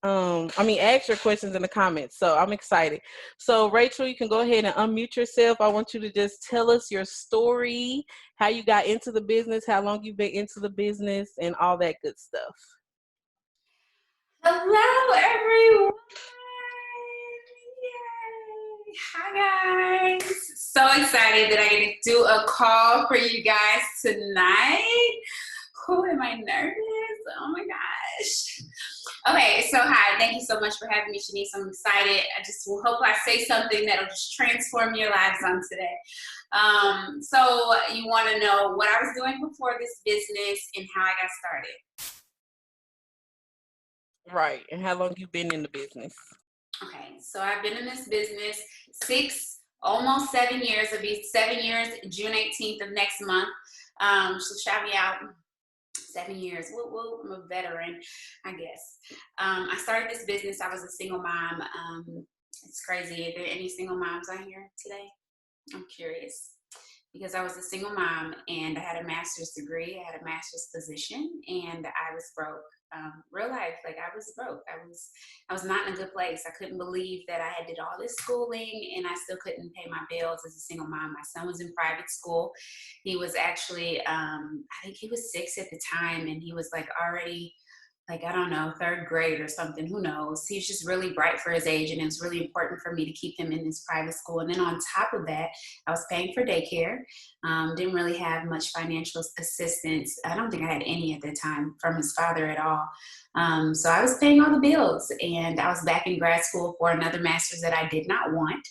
ask your questions in the comments. So I'm excited. So Rachel, you can go ahead and unmute yourself. I want you to just tell us your story, how you got into the business, how long you've been into the business, and all that good stuff. Hello, everyone. Yay. Hi, guys. So excited that I get to do a call for you guys tonight. Oh, am I nervous? Oh my gosh. Okay, so hi. Thank you so much for having me, Chenise. I'm excited. I just will hope I say something that'll just transform your lives on today. So you want to know what I was doing before this business and how I got started. Right, and how long you been in the business? Okay, so I've been in this business almost 7 years. It'll be 7 years, June 18th of next month. So shout me out. 7 years. Woo, I'm a veteran, I guess. I started this business. I was a single mom. It's crazy. Are there any single moms on here today? I'm curious. Because I was a single mom and I had a master's degree. I had a master's position and I was broke. Real life, like I was broke. I was not in a good place. I couldn't believe that I had did all this schooling and I still couldn't pay my bills as a single mom. My son was in private school. He was actually, I think he was 6 at the time, and he was like already, like, I don't know, 3rd grade or something, who knows. He's just really bright for his age, and it was really important for me to keep him in this private school. And then on top of that, I was paying for daycare. Didn't really have much financial assistance. I don't think I had any at the time from his father at all. So I was paying all the bills, and I was back in grad school for another master's that I did not want.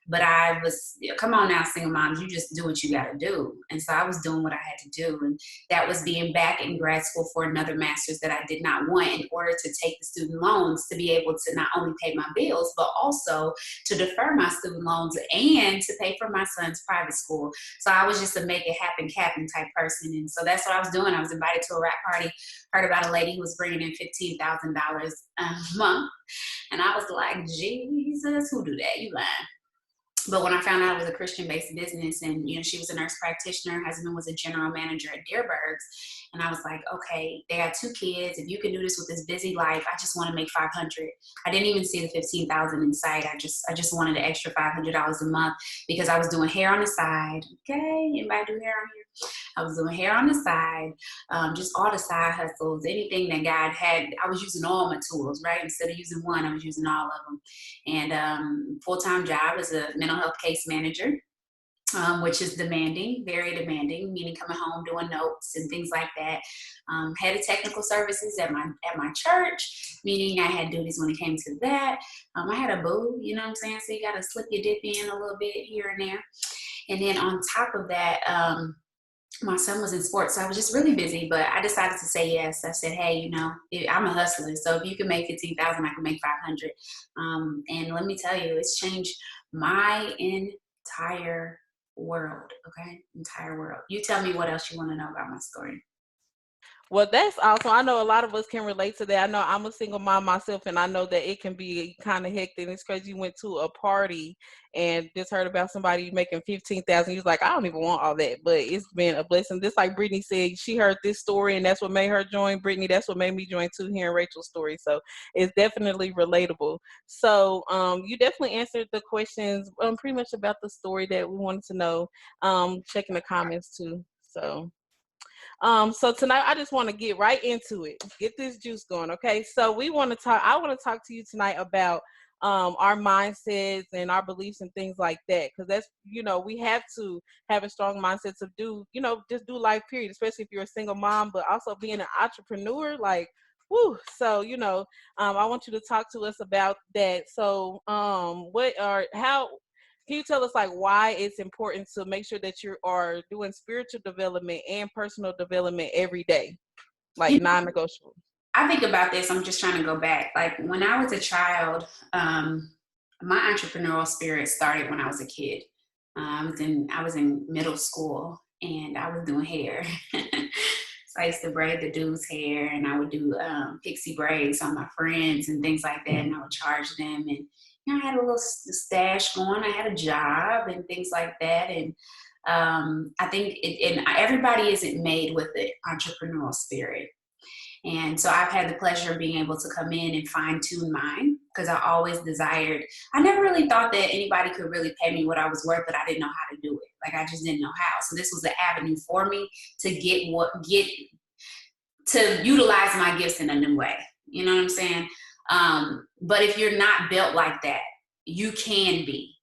But I was, come on now, single moms, you just do what you got to do. And so I was doing what I had to do. And that was being back in grad school for another master's that I did not want, in order to take the student loans to be able to not only pay my bills, but also to defer my student loans and to pay for my son's private school. So I was just a make it happen captain type person. And so that's what I was doing. I was invited to a rap party, heard about a lady who was bringing in $15,000 a month. And I was like, Jesus, who do that? You lying. But when I found out it was a Christian-based business, and she was a nurse practitioner, her husband was a general manager at Deerbergs, and I was like, okay, they got 2 kids. If you can do this with this busy life, I just want to make $500. I didn't even see the $15,000 in sight. I just wanted an extra $500 a month because I was doing hair on the side. Okay, anybody do hair on here? I was doing hair on the side, just all the side hustles, anything that God had. I was using all my tools, right? Instead of using one, I was using all of them. And full-time job as a mental health case manager, which is demanding, very demanding, meaning coming home, doing notes and things like that. Head of technical services at my church, meaning I had duties when it came to that. I had a boo, you know what I'm saying? So you got to slip your dip in a little bit here and there. And then on top of that, my son was in sports, so I was just really busy, but I decided to say yes. I said, hey, I'm a hustler, so if you can make $15,000, I can make $500. And let me tell you, it's changed my entire world, okay? Entire world. You tell me what else you want to know about my story. Well, that's awesome. I know a lot of us can relate to that. I know I'm a single mom myself, and I know that it can be kind of hectic. It's crazy. You went to a party and just heard about somebody making $15,000. You was like, I don't even want all that, but it's been a blessing. Just like Brittany said, she heard this story, and that's what made her join. Brittany, that's what made me join too, hearing Rachel's story. So it's definitely relatable. So you definitely answered the questions pretty much about the story that we wanted to know. Checking the comments too. So tonight I just want to get right into it. Get this juice going, okay? So I want to talk to you tonight about our mindsets and our beliefs and things like that, because that's, we have to have a strong mindset to do, just do life, period, especially if you're a single mom, but also being an entrepreneur, like, woo. So, I want you to talk to us about that. So can you tell us why it's important to make sure that you are doing spiritual development and personal development every day, non-negotiable? I think about this. I'm just trying to go back. Like when I was a child, my entrepreneurial spirit started when I was a kid. I was in middle school and I was doing hair. So I used to braid the dude's hair, and I would do pixie braids on my friends and things like that, and I would charge them. And I had a little stash going. I had a job and things like that. And I think everybody isn't made with the entrepreneurial spirit. And so I've had the pleasure of being able to come in and fine tune mine, because I always desired, I never really thought that anybody could really pay me what I was worth, but I didn't know how to do it. Like, I just didn't know how. So this was an avenue for me to to utilize my gifts in a new way. You know what I'm saying? But if you're not built like that, you can be.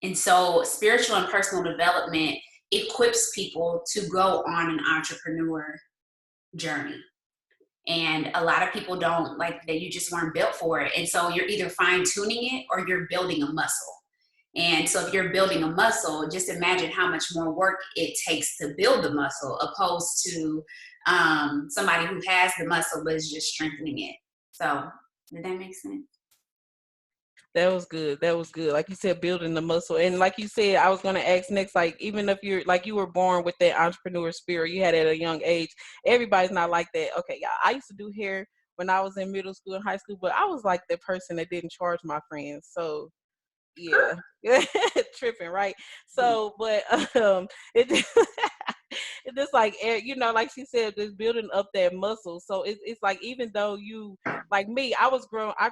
And so spiritual and personal development equips people to go on an entrepreneur journey. And a lot of people don't, like, that you just weren't built for it. And so you're either fine tuning it or you're building a muscle. And so if you're building a muscle, just imagine how much more work it takes to build the muscle, opposed to somebody who has the muscle but is just strengthening it. So did that make sense? That was good. That was good. Like you said, building the muscle. And like you said, I was going to ask next, like, even if you're like, you were born with that entrepreneur spirit, you had it at a young age, everybody's not like that. Okay, y'all, I used to do hair when I was in middle school and high school, but I was like the person that didn't charge my friends. So yeah, tripping, right? So, but it it's just like, you know, like she said, just building up that muscle. So it's like, even though you, like me, I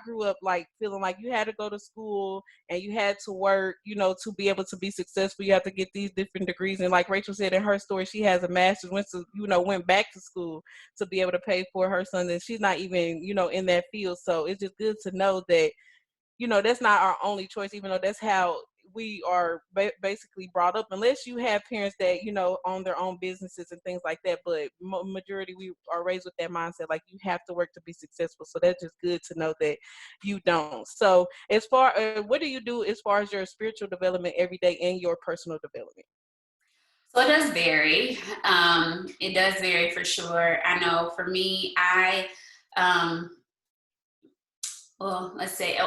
grew up like feeling like you had to go to school and you had to work, you know, to be able to be successful. You have to get these different degrees. And like Rachel said in her story, she has a master's, went back to school to be able to pay for her son, and she's not even, you know, in that field. So it's just good to know that, you know, that's not our only choice, even though that's how we are basically brought up, unless you have parents that, you know, own their own businesses and things like that. But majority, we are raised with that mindset, like you have to work to be successful. So that's just good to know that you don't. So as far what do you do as far as your spiritual development every day and your personal development? So it does vary. It does vary for sure. I know for me, um, well, let's say,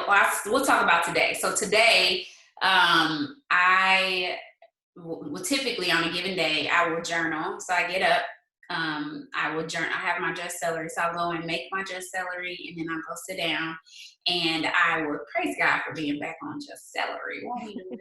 we'll talk about today. So today, I well, typically on a given day, I will journal. So I get up, I will journal. I have my just celery, so I'll go and make my just celery, and then I'll go sit down, and I will praise God for being back on just celery. Won't he do it?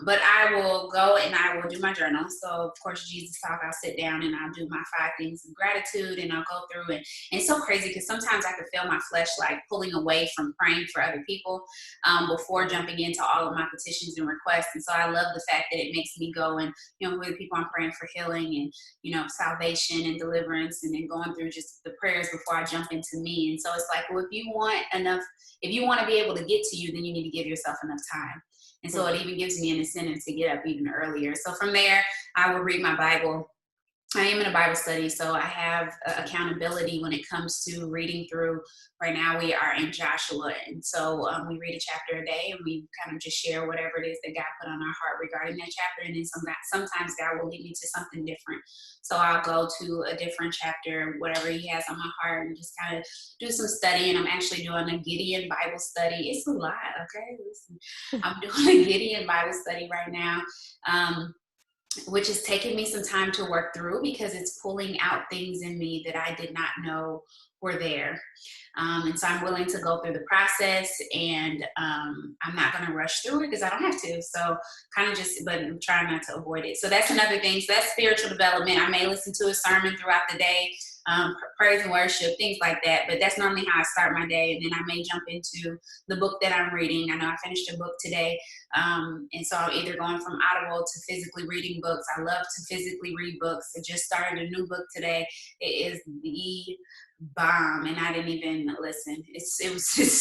But I will go and I will do my journal. So of course, Jesus talk, I'll sit down and I'll do my 5 things of gratitude, and I'll go through it. And it's so crazy because sometimes I could feel my flesh like pulling away from praying for other people before jumping into all of my petitions and requests. And so I love the fact that it makes me go and, you know, with people, I'm praying for healing and, you know, salvation and deliverance, and then going through just the prayers before I jump into me. And so it's like, well, if you want to be able to get to you, then you need to give yourself enough time. And so it even gives me an incentive to get up even earlier. So from there, I will read my Bible. I am in a Bible study, so I have accountability when it comes to reading through. Right now we are in Joshua, and so we read a chapter a day, and we kind of just share whatever it is that God put on our heart regarding that chapter. And then sometimes God will lead me to something different. So I'll go to a different chapter, whatever he has on my heart, and just kind of do some studying. I'm actually doing a Gideon Bible study. It's a lot, okay? Listen, I'm doing a Gideon Bible study right now. Which is taking me some time to work through, because it's pulling out things in me that I did not know were there. And so I'm willing to go through the process, and I'm not going to rush through it because I don't have to. So but I'm trying not to avoid it. So that's another thing. So that's spiritual development. I may listen to a sermon throughout the day, praise and worship, things like that. But that's normally how I start my day. And then I may jump into the book that I'm reading. I know I finished a book today. And so I'm either going from Audible to physically reading books. I love to physically read books. I just started a new book today. It is the bomb, and I didn't even listen. It's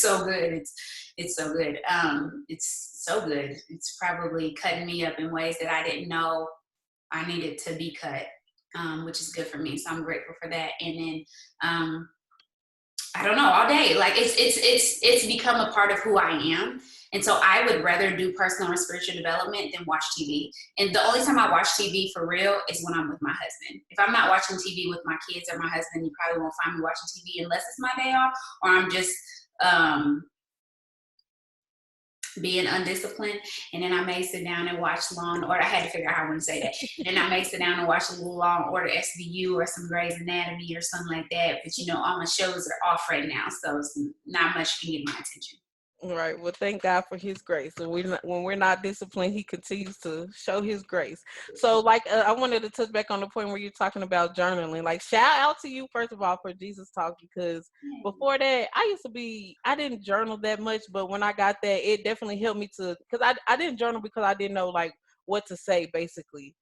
so good. It's so good. It's so good. It's probably cutting me up in ways that I didn't know I needed to be cut, which is good for me. So I'm grateful for that. And then I don't know, all day. Like it's become a part of who I am. And so I would rather do personal and spiritual development than watch TV. And the only time I watch TV for real is when I'm with my husband. If I'm not watching TV with my kids or my husband, you probably won't find me watching TV unless it's my day off, or I'm just being undisciplined. And then I may sit down and watch Law and Order. I had to figure out how I want to say that. And then I may sit down and watch a little Law and Order SVU or some Grey's Anatomy or something like that. But you know, all my shows are off right now, so it's not much can get my attention. Right. Well, thank God for His grace. And when we're not disciplined, He continues to show His grace. So, like, I wanted to touch back on the point where you're talking about journaling. Like, shout out to you first of all for Jesus Talk, because before that, I didn't journal that much, but when I got that, it definitely helped me to, because I didn't journal because I didn't know like what to say basically,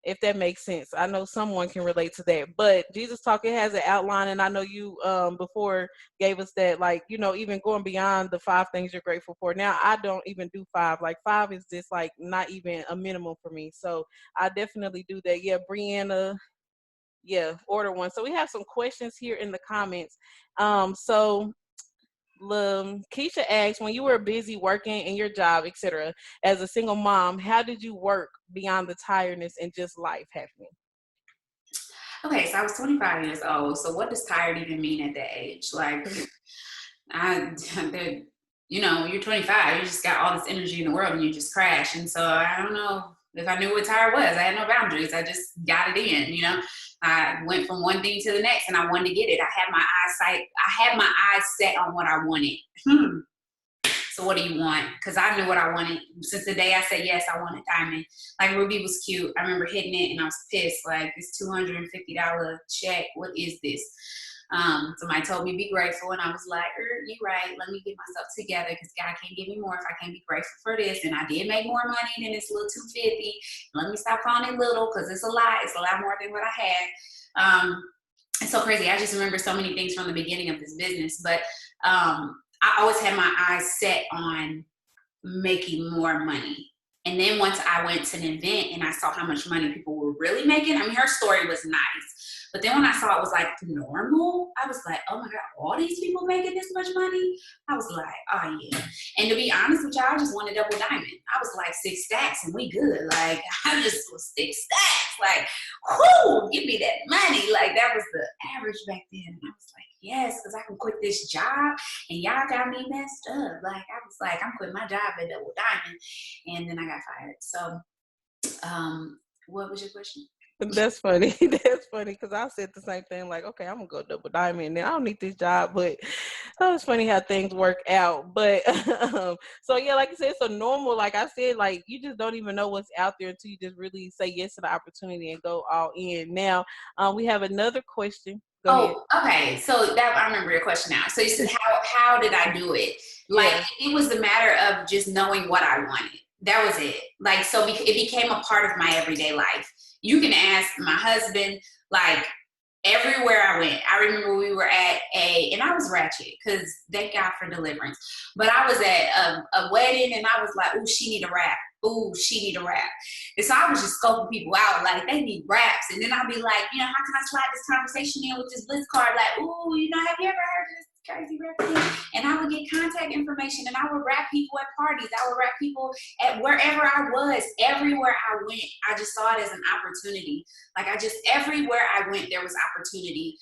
if that makes sense. I know someone can relate to that. But Jesus Talk, it has an outline, and I know you before gave us that, like, even going beyond the 5 things you're grateful for. Now I don't even do five. Like, five is just like not even a minimum for me. So I definitely do that. Yeah, Brianna, yeah, order one. So we have some questions here in the comments. So Keisha asks, when you were busy working in your job, etc., as a single mom, how did you work beyond the tiredness and just life happening? Okay, so I was 25 years old. So what does tired even mean at that age? Like, I, you're 25. You just got all this energy in the world, and you just crash. And so I don't know if I knew what tired was. I had no boundaries. I just got it in. I went from one thing to the next, and I wanted to get it. I had my eyes set on what I wanted. So what do you want? Because I knew what I wanted. Since the day I said yes, I wanted diamond. Like, Ruby was cute. I remember hitting it and I was pissed. Like, this $250 check, what is this? Somebody told me be grateful, and I was like, you're right. Let me get myself together, because God can't give me more if I can't be grateful for this. And I did make more money than this little 250. Let me stop calling it little, because it's a lot. It's a lot more than what I had. It's so crazy. I just remember so many things from the beginning of this business, but I always had my eyes set on making more money. And then once I went to an event and I saw how much money people were really making, I mean, her story was nice. But then when I saw it was like normal, I was like, oh my God, all these people making this much money? I was like, oh yeah. And to be honest with y'all, I just wanted double diamond. I was like 6 stacks and we good. Like, I just was 6 stacks. Like, whoo, give me that money. Like, that was the average back then. And I was like, yes, because I can quit this job, and y'all got me messed up. Like, I was like, I'm quitting my job at Double Diamond, and then I got fired. So, what was your question? That's funny. That's funny, because I said the same thing. Like, okay, I'm gonna go double diamond. Now I don't need this job, but it's funny how things work out. But so yeah, like I said, it's a normal. Like I said, like you just don't even know what's out there until you just really say yes to the opportunity and go all in. Now, we have another question. Go ahead. Oh, okay. So that I remember your question now. So you said how did I do it? Like, Yeah. it was a matter of just knowing what I wanted. That was it. Like, so it became a part of my everyday life. You can ask my husband, like, everywhere I went. I remember we were at and I was ratchet, because thank God for deliverance. But I was at a wedding, and I was like, ooh, she need a rap. Ooh, she need a rap. And so I was just scoping people out, like, they need raps. And then I'd be like, how can I slide this conversation in with this Bliss card? Like, ooh, have you ever heard of this crazy rap thing? And I would get contact information, and I would rap people at parties. I would rap people at wherever I was. Everywhere I went, I just saw it as an opportunity. Like, everywhere I went, there was opportunity.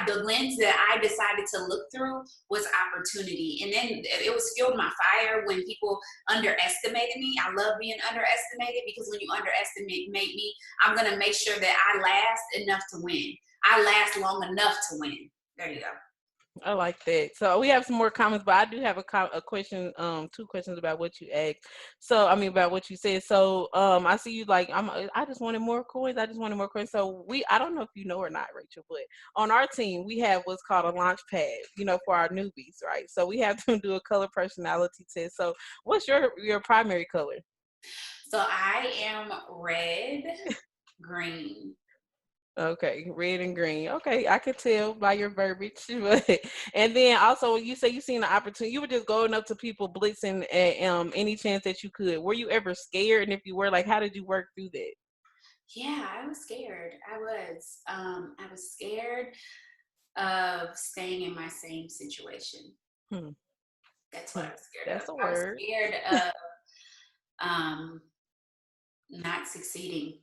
The lens that I decided to look through was opportunity. And then it was fueled my fire when people underestimated me. I love being underestimated, because when you underestimate me, I'm going to make sure that I last enough to win. I last long enough to win. There you go. I like that. So we have some more comments, but I do have a question, 2 questions about what you asked. So I mean about what you said. So I see you like I just wanted more coins. I just wanted more coins. So I don't know if you know or not, Rachel, but on our team we have what's called a launch pad, for our newbies, right? So we have them do a color personality test. So what's your primary color? So I am red, green. Okay, red and green. Okay, I could tell by your verbiage. And then also, when you say you seen the opportunity, you were just going up to people blitzing at any chance that you could. Were you ever scared? And if you were, like, how did you work through that? Yeah, I was scared. I was scared of staying in my same situation. Hmm. That's what I was scared of. That's a I was word. scared of not succeeding.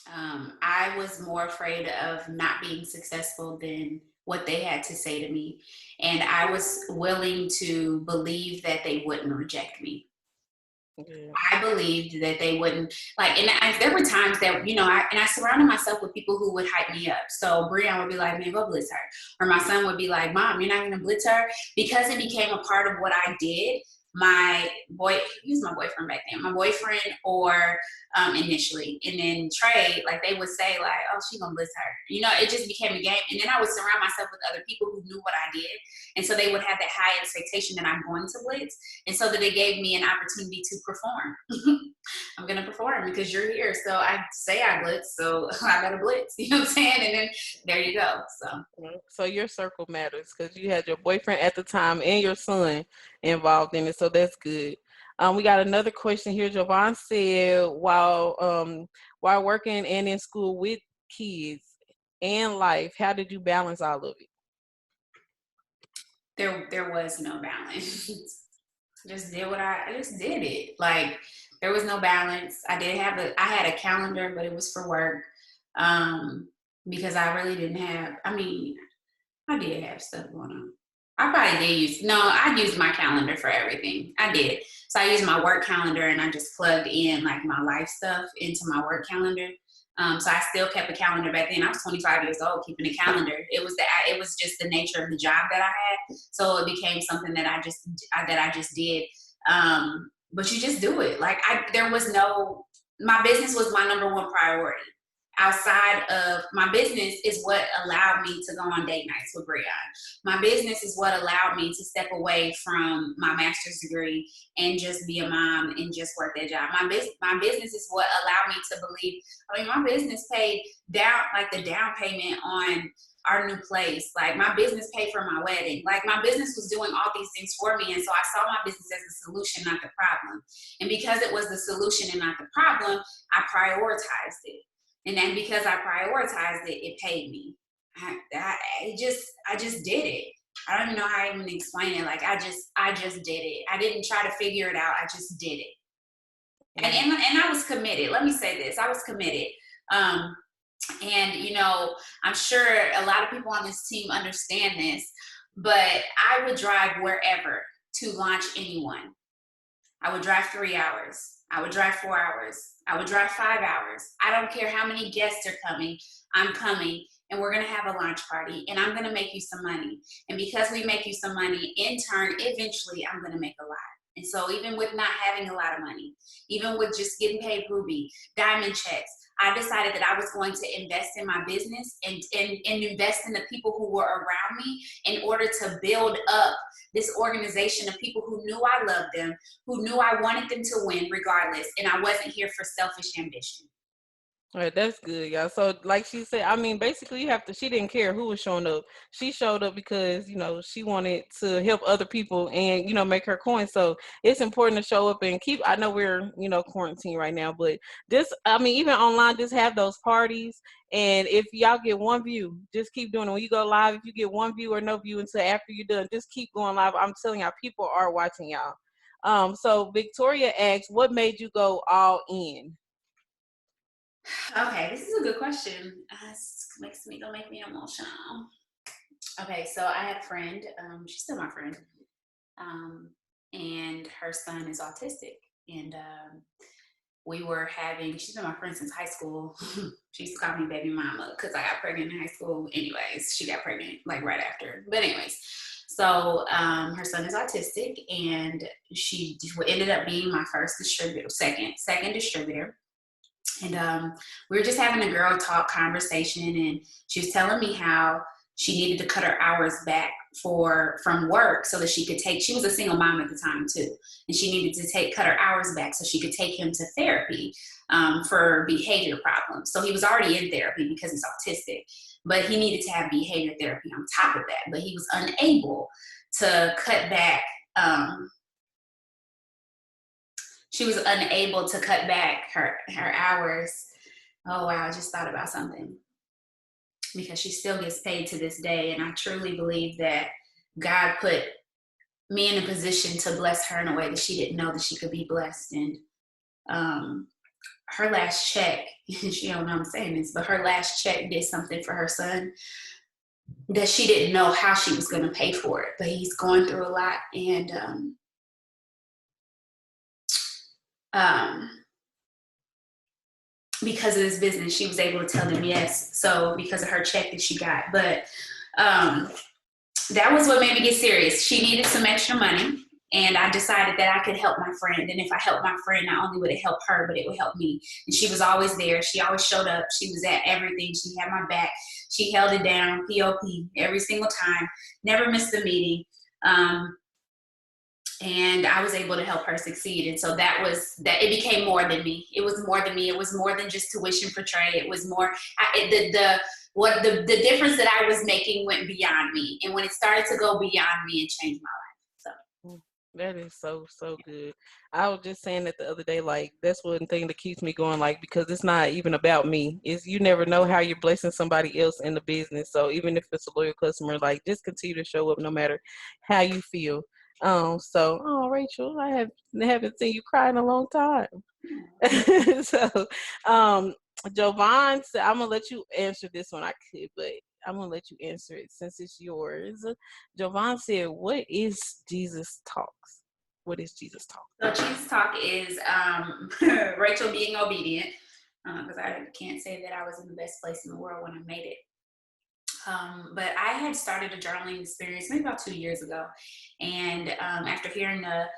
I was more afraid of not being successful than what they had to say to me. And I was willing to believe that they wouldn't reject me. Yeah. I believed that they wouldn't like, and there were times that, you know, I surrounded myself with people who would hype me up. So Breon would be like, man, go blitz her. Or my son would be like, Mom, you're not going to blitz her. Because it became a part of what I did. My boy, he was my boyfriend back then, my boyfriend or initially. And then Trey, like they would say like, oh, she gonna blitz her. You know, it just became a game. And then I would surround myself with other people who knew what I did. And so they would have that high expectation that I'm going to blitz. And so that they gave me an opportunity to perform. I'm going to perform because you're here. So I say I blitz, so I got to blitz. You know what I'm saying? And then there you go. So your circle matters because you had your boyfriend at the time and your son involved in it. So that's good. We got another question here. Javon said, while working and in school with kids and life, how did you balance all of it? There was no balance. I just did it. Like there was no balance. I had a calendar, but it was for work. Because I really didn't have, I mean, I did have stuff going on. I probably did I used my calendar for everything. I did. So I used my work calendar and I just plugged in like my life stuff into my work calendar. So I still kept a calendar back then. I was 25 years old keeping a calendar. It was just the nature of the job that I had. So it became something that I just did. But you just do it. Like my business was my number one priority. Outside of my business is what allowed me to go on date nights with Brian. My business is what allowed me to step away from my master's degree and just be a mom and just work that job. My business is what allowed me to believe. I mean, my business paid down like the down payment on our new place. Like my business paid for my wedding. Like my business was doing all these things for me. And so I saw my business as the solution, not the problem. And because it was the solution and not the problem, I prioritized it. And then because I prioritized it, it paid me. I just did it. I don't even know how I even explain it. Like I just did it. I didn't try to figure it out. I just did it. And I was committed. Let me say this. I was committed. And you know, I'm sure a lot of people on this team understand this, but I would drive wherever to launch anyone. I would drive 3 hours. I would drive 4 hours. I would drive 5 hours. I don't care how many guests are coming. I'm coming and we're going to have a launch party and I'm going to make you some money. And because we make you some money, in turn, eventually I'm going to make a lot. And so even with not having a lot of money, even with just getting paid Ruby, diamond checks, I decided that I was going to invest in my business and invest in the people who were around me in order to build up this organization of people who knew I loved them, who knew I wanted them to win regardless, and I wasn't here for selfish ambition. All right, that's good, y'all. So, like she said, I mean, basically, she didn't care who was showing up. She showed up because, you know, she wanted to help other people and, you know, make her coin. So, it's important to show up and I know we're, you know, quarantined right now, but even online, just have those parties. And if y'all get one view, just keep doing it. When you go live, if you get one view or no view until after you're done, just keep going live. I'm telling y'all, people are watching y'all. So, Victoria asks, what made you go all in? Okay, this is a good question. Don't make me emotional. Okay, so I had a friend. She's still my friend, and her son is autistic. And she's been my friend since high school. She used to call me baby mama because I got pregnant in high school. Anyways, she got pregnant like right after. But anyways, so her son is autistic, and she ended up being my second distributor. And we were just having a girl talk conversation, and she was telling me how she needed to cut her hours back from work so that she was a single mom at the time too. And she needed to cut her hours back so she could take him to therapy for behavior problems. So he was already in therapy because he's autistic, but he needed to have behavior therapy on top of that. But he was unable to cut back. She was unable to cut back her hours. Oh, wow, I just thought about something. Because she still gets paid to this day. And I truly believe that God put me in a position to bless her in a way that she didn't know that she could be blessed. And her last check, she don't know I'm saying this, but her last check did something for her son that she didn't know how she was going to pay for it. But he's going through a lot. And because of this business, she was able to tell them yes. So because of her check that she got, but that was what made me get serious. She needed some extra money, and I decided that I could help my friend. And if I helped my friend, not only would it help her, but it would help me. And she was always there. She always showed up. She was at everything. She had my back. She held it down, POP, every single time. Never missed a meeting. And I was able to help her succeed. And so that it became more than me. It was more than me. It was more than just tuition for Trey. It was more, the difference that I was making went beyond me. And when it started to go beyond me, it changed my life. So. That is so good. I was just saying that the other day, like, that's one thing that keeps me going, like, because it's not even about me. It's, you never know how you're blessing somebody else in the business. So even if it's a loyal customer, like, just continue to show up no matter how you feel. So Rachel, I haven't seen you cry in a long time. So Jovan, I'm gonna let you answer this one. I could, but I'm gonna let you answer it since it's yours. Jovan said, "What is Jesus Talks? What is Jesus Talk?" So Jesus Talk is Rachel being obedient, because I can't say that I was in the best place in the world when I made it. But I had started a journaling experience maybe about 2 years ago. And after hearing a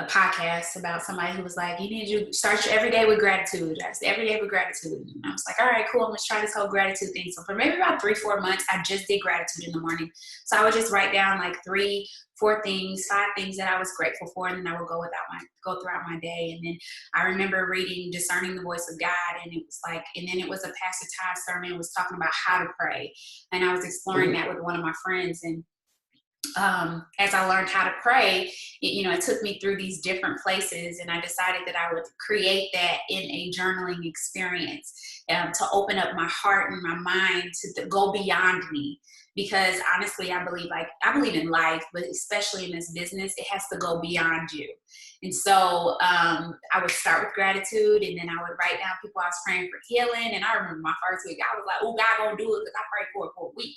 podcast about somebody who was like, you need to start your every day with gratitude. I said, every day with gratitude. And I was like, all right, cool. Let's try this whole gratitude thing. So for maybe about 3-4 months, I just did gratitude in the morning. So I would just write down like 3-4 things, 5 things that I was grateful for. And then I would go throughout my day. And then I remember reading Discerning the Voice of God. And it was like, and then it was a Pastor Ty sermon was talking about how to pray. And I was exploring that with one of my friends. And as I learned how to pray, it took me through these different places, and I decided that I would create that in a journaling experience to open up my heart and my mind to go beyond me. Because honestly, I believe in life, but especially in this business, it has to go beyond you. And so I would start with gratitude, and then I would write down people I was praying for healing. And I remember my first week, I was like, "Oh, God gonna do it," because I prayed for it for a week.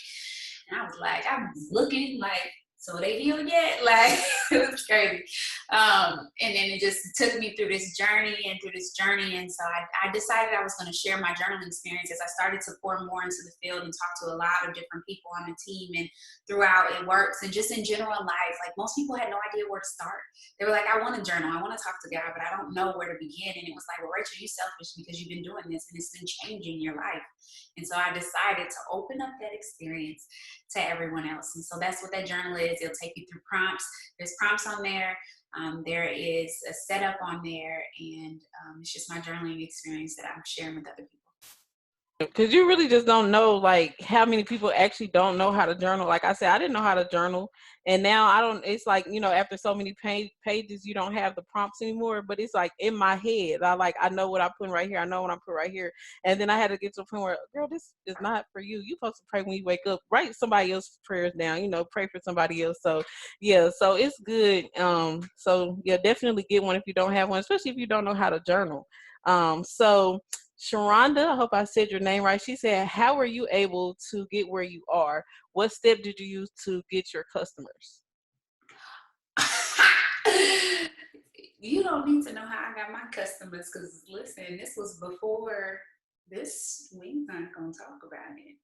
And I was like, I was looking like, so they healed yet? Like, it was crazy. And then it just took me through this journey. And so I decided I was going to share my journaling experience as I started to pour more into the field and talk to a lot of different people on the team and throughout it works. And just in general in life, like most people had no idea where to start. They were like, I want to journal. I want to talk to God, but I don't know where to begin. And it was like, well, Rachel, you selfish because you've been doing this and it's been changing your life. And so I decided to open up that experience to everyone else. And so that's what that journal is. It'll take you through prompts. There's prompts on there. There is a setup on there. And it's just my journaling experience that I'm sharing with other people. Because you really just don't know, like, how many people actually don't know how to journal. Like I said, I didn't know how to journal, and now I don't. It's like, after so many pages, you don't have the prompts anymore. But it's like in my head, I know what I'm putting right here. I know what I'm putting right here, and then I had to get to a point where, girl, this is not for you. You're supposed to pray when you wake up. Write somebody else's prayers down. Pray for somebody else. So yeah, so it's good. So yeah, definitely get one if you don't have one, especially if you don't know how to journal. So Sharonda, I hope I said your name right. She said, how were you able to get where you are? What step did you use to get your customers? You don't need to know how I got my customers, because listen, this was before this. We're not going to talk about it.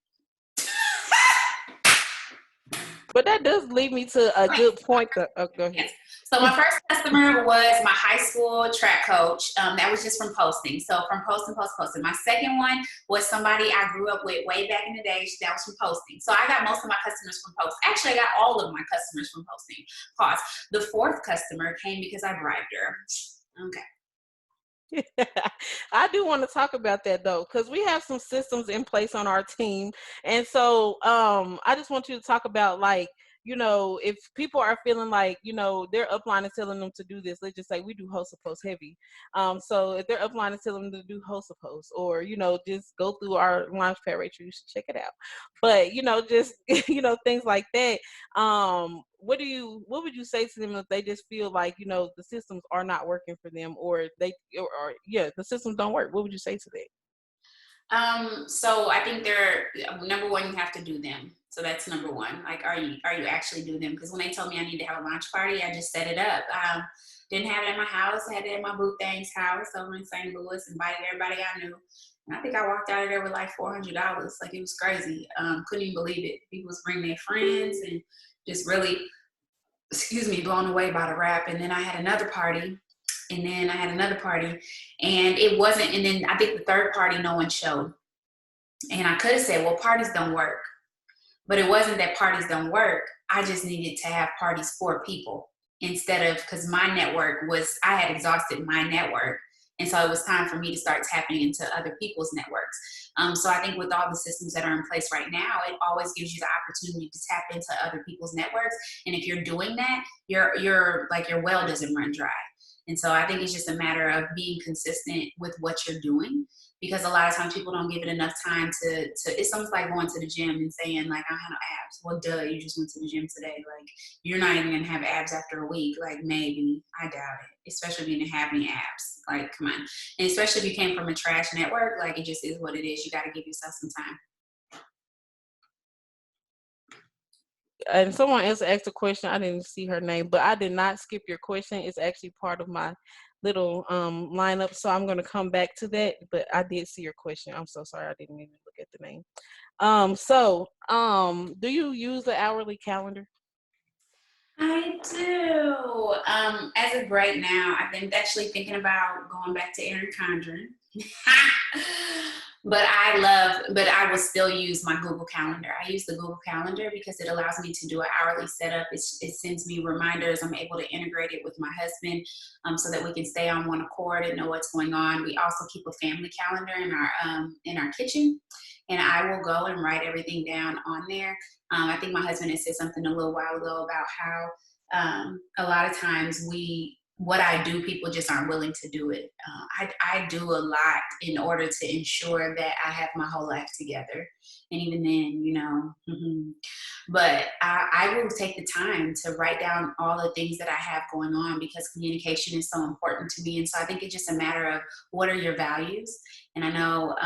But that does lead me to a good point. Go ahead. Yes. So my first customer was my high school track coach. That was just from posting. So from posting. My second one was somebody I grew up with way back in the day. That was from posting. So I got most of my customers from post. Actually, I got all of my customers from posting. Pause. The fourth customer came because I bribed her. Okay. I do want to talk about that though, because we have some systems in place on our team. And so I just want you to talk about, like, if people are feeling like, their upline is telling them to do this, let's just say we do host a post heavy. So if their upline is telling them to do host a post, or, just go through our launch pad, Rachel, you should check it out. But, just, things like that. What would you say to them if they just feel like, the systems are not working for them, or the systems don't work? What would you say to that? So I think they're number one, you have to do them. So that's number one. Like, are you actually doing them? Because when they told me I need to have a launch party, I just set it up. Didn't have it at my house. I had it at my boo thang's house over in St. Louis. Invited everybody I knew. And I think I walked out of there with like $400. Like, it was crazy. Couldn't even believe it. People was bringing their friends and just really, blown away by the rap. And then I had another party. And then I had another party. And it wasn't, and then I think the third party, no one showed. And I could have said, well, parties don't work. But it wasn't that parties don't work. I just needed to have parties for people instead of, because my network was, I had exhausted my network. And so it was time for me to start tapping into other people's networks. So I think with all the systems that are in place right now, it always gives you the opportunity to tap into other people's networks. And if you're doing that, your well doesn't run dry. And so I think it's just a matter of being consistent with what you're doing, because a lot of times people don't give it enough time to it's almost like going to the gym and saying like, I have no abs. Well, duh, you just went to the gym today. Like, you're not even gonna have abs after a week. Like, maybe. I doubt it, especially if you didn't have any abs. Like, come on. And especially if you came from a trash network, like, it just is what it is. You got to give yourself some time. And someone else asked a question. I didn't see her name, but I did not skip your question. It's actually part of my little lineup, so I'm going to come back to that. But I did see your question. I'm so sorry, I didn't even look at the name. Do you use the hourly calendar? I do. As of right now, I've been actually thinking about going back to Erin Condren. But I will still use my Google Calendar. I use the Google Calendar because it allows me to do an hourly setup. It sends me reminders. I'm able to integrate it with my husband, so that we can stay on one accord and know what's going on. We also keep a family calendar in our kitchen, and I will go and write everything down on there. I think my husband had said something a little while ago about how a lot of times what I do, people just aren't willing to do it. I do a lot in order to ensure that I have my whole life together. And even then, but I will take the time to write down all the things that I have going on, because communication is so important to me. And so I think it's just a matter of, what are your values? And I know,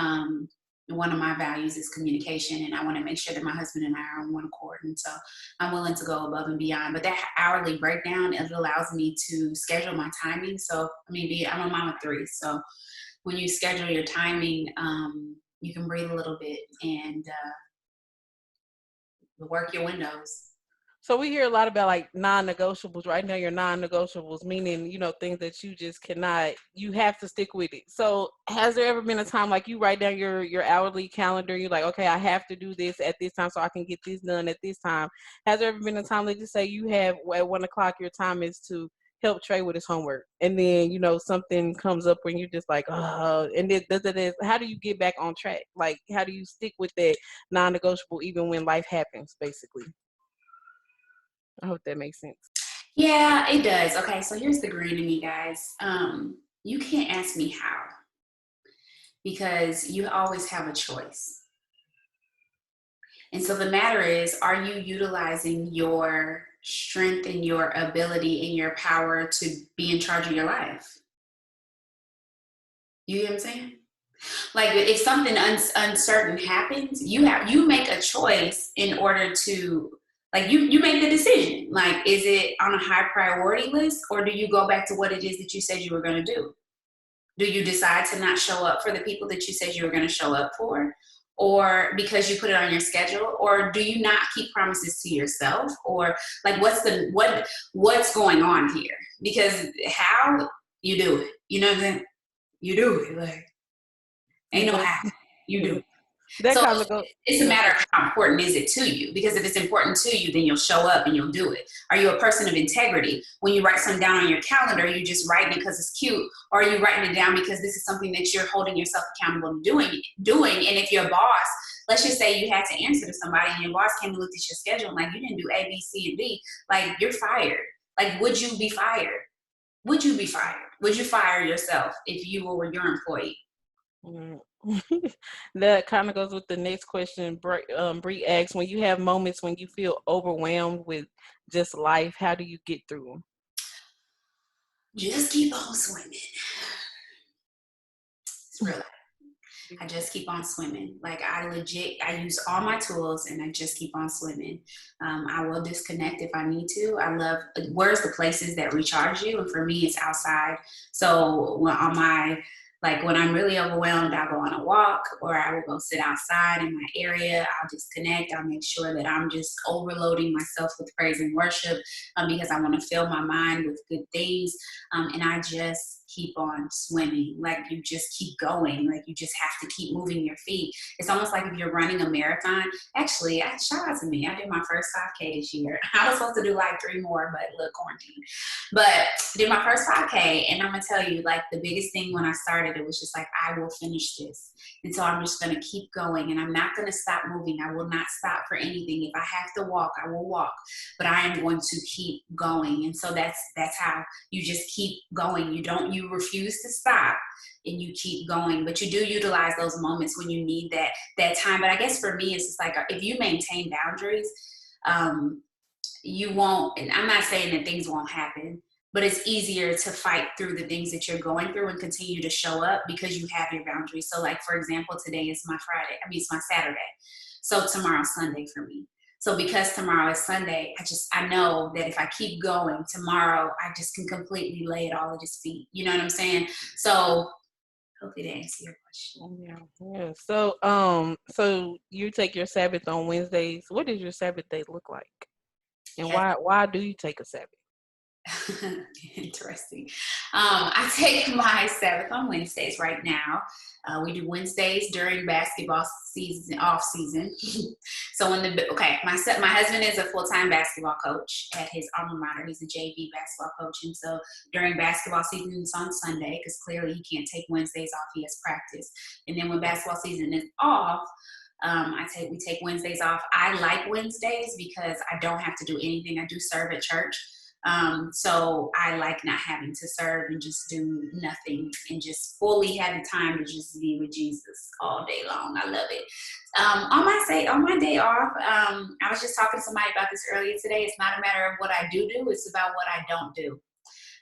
one of my values is communication, and I want to make sure that my husband and I are on one accord. And so I'm willing to go above and beyond. But that hourly breakdown, it allows me to schedule my timing. So, I'm a mom of three. So when you schedule your timing, you can breathe a little bit and work your windows. So we hear a lot about like non-negotiables. Right now, your non-negotiables, meaning, things that you just cannot, you have to stick with it. So has there ever been a time like you write down your hourly calendar, you're like, okay, I have to do this at this time so I can get this done at this time. Has there ever been a time, like, just say you have at 1:00, your time is to help Trey with his homework, and then something comes up when you're just like, oh, and then how do you get back on track? Like, how do you stick with that non-negotiable even when life happens, basically? I hope that makes sense. Yeah, it does. Okay, so here's the green to me, guys. You can't ask me how, because you always have a choice. And so the matter is, are you utilizing your strength and your ability and your power to be in charge of your life? You get what I'm saying? Like, if something uncertain happens, you make a choice in order to, like, you make the decision. Like, is it on a high priority list, or do you go back to what it is that you said you were going to do? Do you decide to not show up for the people that you said you were going to show up for, or because you put it on your schedule? Or do you not keep promises to yourself? Or like, what's going on here? Because how you do it, what I'm saying? You do it. Like, ain't no how. You do it. That So kind of goes. it's a matter of how important is it to you? Because if it's important to you, then you'll show up and you'll do it. Are you a person of integrity? When you write something down on your calendar, you just writing it because it's cute, or are you writing it down because this is something that you're holding yourself accountable to doing? And if your boss, let's just say you had to answer to somebody, and your boss came and looked at your schedule and like, you didn't do A, B, C, and D, like, you're fired. Like, would you be fired? Would you be fired? Would you fire yourself if you were your employee? That kind of goes with the next question. Bree asks, when you have moments when you feel overwhelmed with just life, how do you get through them? Just keep on swimming. It's real life. I just keep on swimming. Like I use all my tools and I just keep on swimming. I will disconnect if I need to. I love, where's the places that recharge you? And for me, it's outside. So when I'm really overwhelmed, I'll go on a walk or I will go sit outside in my area. I'll disconnect. I'll make sure that I'm just overloading myself with praise and worship because I want to fill my mind with good things. And I just keep on swimming. Like you just keep going. Like you just have to keep moving your feet. It's almost like if you're running a marathon. Actually, shout out to me. I did my first 5K this year. I was supposed to do like 3 more, but look, quarantine. But I did my first 5K, and I'm gonna tell you, like the biggest thing when I started, it was just like, I will finish this. And so I'm just gonna keep going, and I'm not gonna stop moving. I will not stop for anything. If I have to walk, I will walk, but I am going to keep going. And so that's how you just keep going. You refuse to stop and you keep going, but you do utilize those moments when you need that time. But I guess for me, it's just like, if you maintain boundaries, you won't, and I'm not saying that things won't happen, but it's easier to fight through the things that you're going through and continue to show up because you have your boundaries. So like, for example, today is my it's my Saturday. So tomorrow's Sunday for me. So because tomorrow is Sunday, I know that if I keep going tomorrow, I just can completely lay it all at his feet. You know what I'm saying? So hopefully that answers your question. Yeah. So you take your Sabbath on Wednesdays. What does your Sabbath day look like? And why do you take a Sabbath? Interesting. I take my Sabbath on Wednesdays right now. We do Wednesdays during basketball season, off season. So my husband is a full-time basketball coach at his alma mater. He's a JV basketball coach, and so during basketball season, it's on Sunday because clearly he can't take Wednesdays off. He has practice, and then when basketball season is off, we take Wednesdays off. I like Wednesdays because I don't have to do anything. I do serve at church. So I like not having to serve and just do nothing and just fully have the time to just be with Jesus all day long. I love it. On my day off, I was just talking to somebody about this earlier today. It's not a matter of what I do, it's about what I don't do.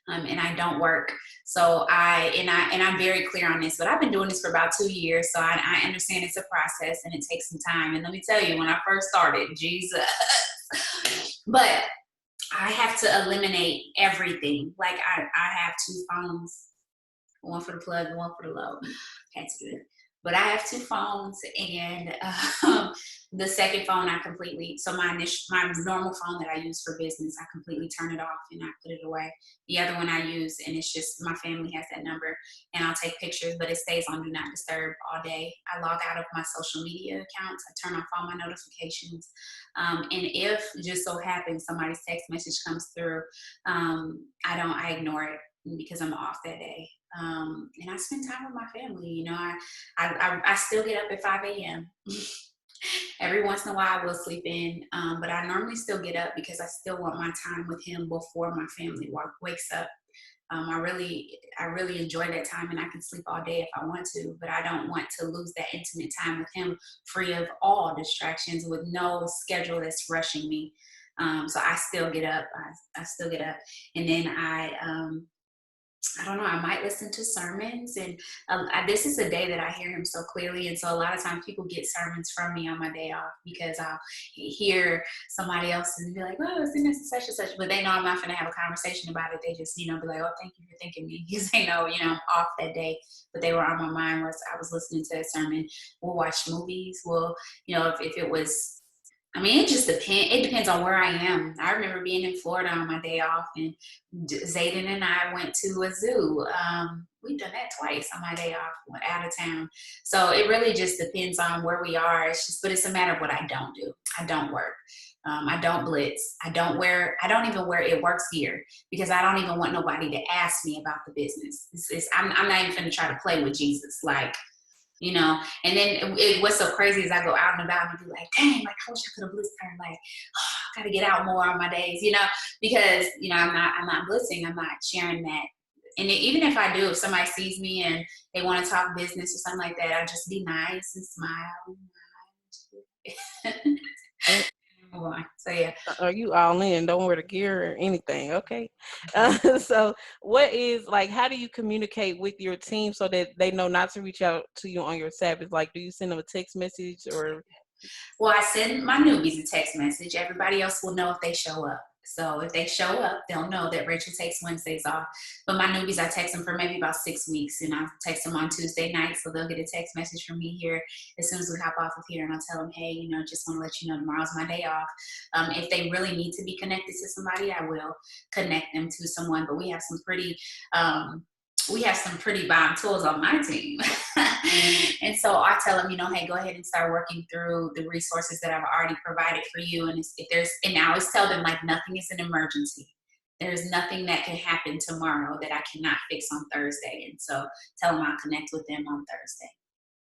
And I don't work. So I'm very clear on this, but I've been doing this for about 2 years. So I understand it's a process and it takes some time. And let me tell you, when I first started, Jesus, but I have to eliminate everything. Like I have 2 phones, one for the plug and one for the load. Had to do it. But I have 2 phones, and the second phone so my normal phone that I use for business, I completely turn it off and I put it away. The other one I use, and it's just my family has that number, and I'll take pictures, but it stays on Do Not Disturb all day. I log out of my social media accounts. I turn off all my notifications. And if just so happens somebody's text message comes through, I ignore it because I'm off that day. And I spend time with my family. You know, I still get up at 5 a.m. Every once in a while I will sleep in, but I normally still get up because I still want my time with him before my family wakes up. I really enjoy that time, and I can sleep all day if I want to, but I don't want to lose that intimate time with him, free of all distractions, with no schedule that's rushing me. So I still get up. I still get up, and then I don't know, I might listen to sermons, and this is a day that I hear him so clearly, and so a lot of times people get sermons from me on my day off because I'll hear somebody else and be like, oh, isn't this such and such, but they know I'm not going to have a conversation about it. They just, be like, oh, thank you for thinking me, because they know, I'm off that day, but they were on my mind was I was listening to a sermon. We'll watch movies. If it was, it just depends. It depends on where I am. I remember being in Florida on my day off, and Zayden and I went to a zoo. We've done that twice on my day off, went out of town. So it really just depends on where we are. But it's a matter of what I don't do. I don't work. I don't blitz. I don't even wear It Works gear because I don't even want nobody to ask me about the business. I'm not even going to try to play with Jesus. And then what's so crazy is I go out and about and be like, dang, I wish I could have blitzed her. I got to get out more on my days, because, I'm not blitzing. I'm not sharing that. And even if I do, if somebody sees me and they want to talk business or something like that, I just be nice and smile. Move on. So yeah. Are you all in? Don't wear the gear or anything, okay? So what is like? How do you communicate with your team so that they know not to reach out to you on your Sabbath? Like, do you send them a text message or? Well, I send my newbies a text message. Everybody else will know if they show up. So if they show up, they'll know that Rachel takes Wednesdays off. But my newbies, I text them for maybe about 6 weeks, and I text them on Tuesday night, so they'll get a text message from me here as soon as we hop off of here, and I'll tell them, hey, just want to let you know tomorrow's my day off. If they really need to be connected to somebody, I will connect them to someone. But we have some pretty bomb tools on my team. And so I tell them, hey, go ahead and start working through the resources that I've already provided for you. And I always tell them, like, nothing is an emergency. There's nothing that can happen tomorrow that I cannot fix on Thursday. And so tell them I'll connect with them on Thursday.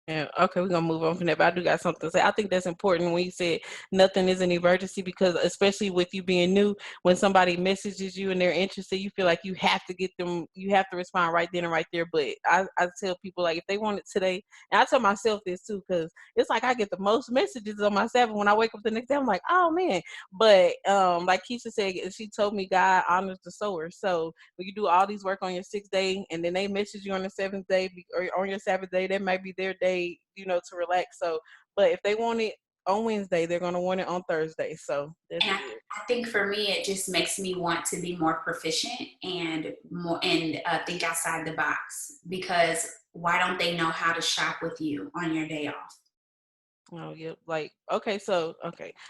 Yeah, okay, we're gonna move on from that, but I do got something to say. I think that's important when you said nothing is an emergency, because especially with you being new, when somebody messages you and they're interested, you feel like you have to get them, you have to respond right then and right there. But I tell people, like, if they want it today, and I tell myself this too, because it's like I get the most messages on my Sabbath. When I wake up the next day, I'm like, oh man. But like Keisha said, she told me God honors the sower. So when you do all these work on your 6th day and then they message you on the 7th day or on your Sabbath day, that might be their day, to relax. So, but if they want it on Wednesday, they're gonna want it on Thursday. So that's And good. I think for me, it just makes me want to be more proficient and think outside the box, because why don't they know how to shop with you on your day off? Oh, yep. Like, okay,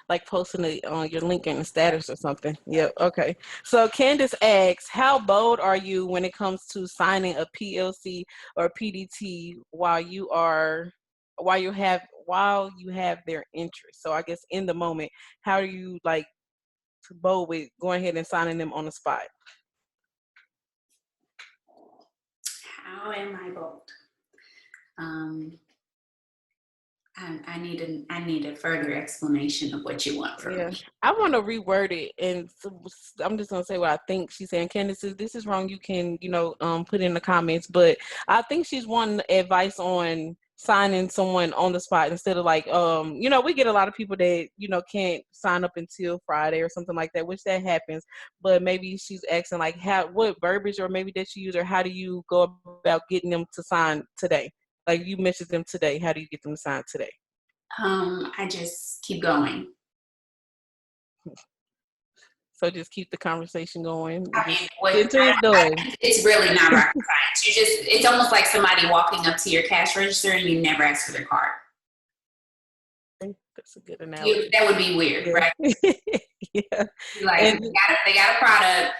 like posting it on your LinkedIn status or something. Yep. Okay. So Candace asks, how bold are you when it comes to signing a PLC or PDT while you have their interest? So I guess in the moment, how do you like bold with going ahead and signing them on the spot? How am I bold? I need a further explanation of what you want from Yeah, me. I want to reword it, and I'm just gonna say what I think she's saying. Candace, if this is wrong, you can, put in the comments. But I think she's wanting advice on signing someone on the spot instead of like, we get a lot of people that can't sign up until Friday or something like that, which that happens. But maybe she's asking like, what verbiage or maybe that you use, or how do you go about getting them to sign today? Like, you message them today, how do you get them to sign today? I just keep going. So just keep the conversation going and I mean, just until it's done. it's really not rocket science. It's almost like somebody walking up to your cash register and you never ask for their card. That's a good analogy. That would be weird, Yeah. right? Yeah. Like, And they got a product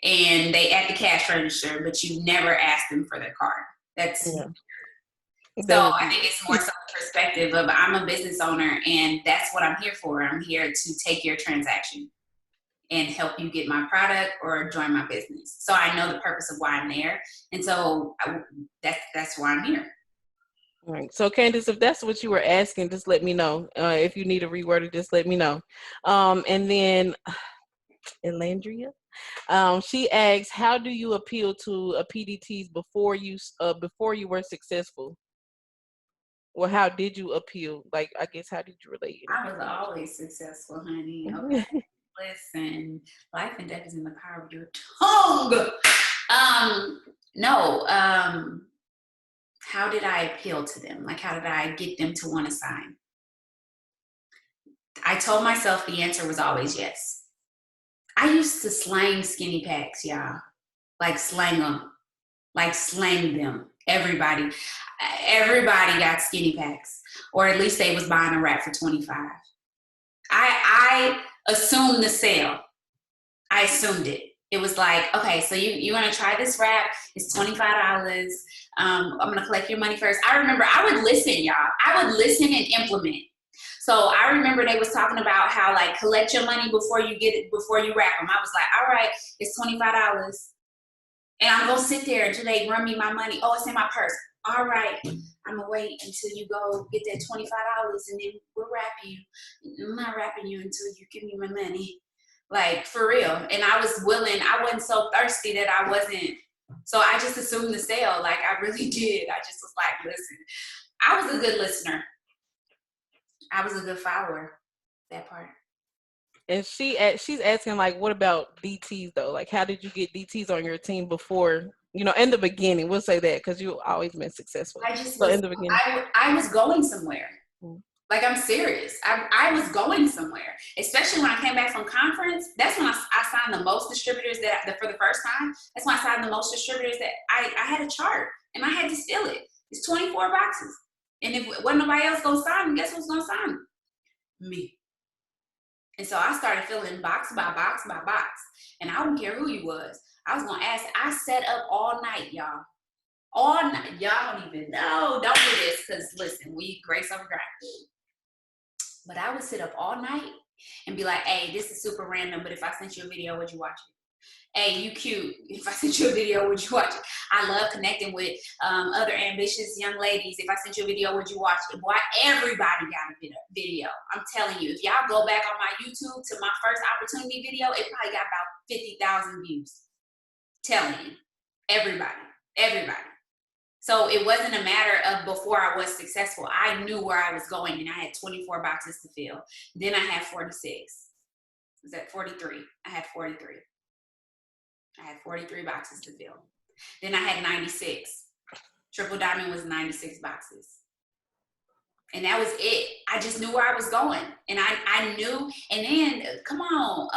and they at the cash register, but you never ask them for their card. That's yeah, So that would I be think it's more so the perspective of, I'm a business owner and that's what I'm here for. I'm here to take your transaction and help you get my product or join my business. So I know the purpose of why I'm there. And so that's why I'm here. right. So Candace, if that's what you were asking, just let me know. If you need a reword it, just let me know. And then Elandria, she asks, how do you appeal to a PDTs before you were successful? Well, how did you appeal? Like, I guess, how did you relate in I that was conversation? always successful, honey. Okay. Listen, life and death is in the power of your tongue. No. How did I appeal to them? Like, how did I get them to want to sign? I told myself the answer was always yes. I used to slang skinny packs, y'all. Like, slang them. Like, slang them. Everybody got skinny packs. Or at least they was buying a wrap for $25. I assumed the sale. I assumed it. It was like, okay, so you want to try this wrap? It's $25. I'm gonna collect your money first. I remember I would listen, y'all. I would listen and implement. So I remember they was talking about how, like, collect your money before you wrap them. I was like, all right, it's $25. And I'm gonna sit there until they run me my money. Oh, it's in my purse. All right, I'm gonna wait until you go get that $25 and then we'll wrap you. I'm not wrapping you until you give me my money. Like, for real. And I was willing, I wasn't so thirsty that I wasn't. So I just assumed the sale. Like, I really did. I just was like, listen, I was a good listener. I was a good follower. That part. And she's asking like, what about DTs though? Like, how did you get DTs on your team before? In the beginning, we'll say that because you always been successful. I just So was, in the beginning, I was going somewhere. mm, Like, I'm serious. I was going somewhere, especially when I came back from conference. That's when I signed the most distributors that for the first time. That's when I signed the most distributors that I had a chart and I had to steal it. It's 24 boxes. And if wasn't nobody else gonna sign them, guess who's gonna sign them? Me. And so I started filling box by box by box. And I don't care who you was. I was gonna ask. I sat up all night, y'all. All night. Y'all don't even know. Don't do this, because listen, we grace over grind. But I would sit up all night and be like, hey, this is super random, but if I sent you a video, would you watch it? Hey, you cute. If I sent you a video, would you watch it? I love connecting with other ambitious young ladies. If I sent you a video, would you watch it? Boy, everybody got a video. I'm telling you, if y'all go back on my YouTube to my first opportunity video, it probably got about 50,000 views. Telling you, everybody. So it wasn't a matter of before I was successful. I knew where I was going, and I had 24 boxes to fill. Then I had 46. Was that 43? I had 43. I had 43 boxes to fill. Then I had 96. Triple Diamond was 96 boxes. And that was it. I just knew where I was going. And I knew. And then, come on,